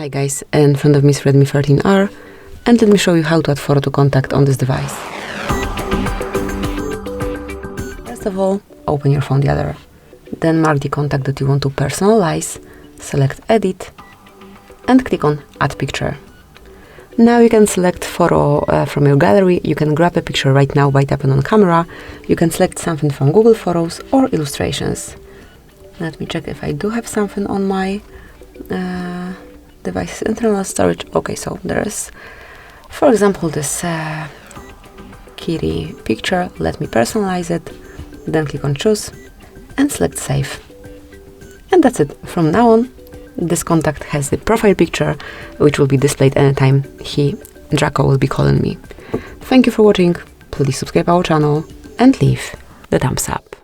Hi guys, in front of me is Redmi 13R, and let me show you how to add photo to contact on this device. First of all, open your phone gallery. Then mark the contact that you want to personalize, select Edit, and click on Add Picture. Now you can select photo from your gallery. You can grab a picture right now by tapping on camera. You can select something from Google Photos or Illustrations. Let me check if I do have something on my device's internal storage. Okay, so there is, for example, this kitty picture. Let me personalize it. Then click on Choose and select Save. And that's it. From now on, this contact has the profile picture, which will be displayed anytime Draco will be calling me. Thank you for watching. Please subscribe our channel and leave the thumbs up.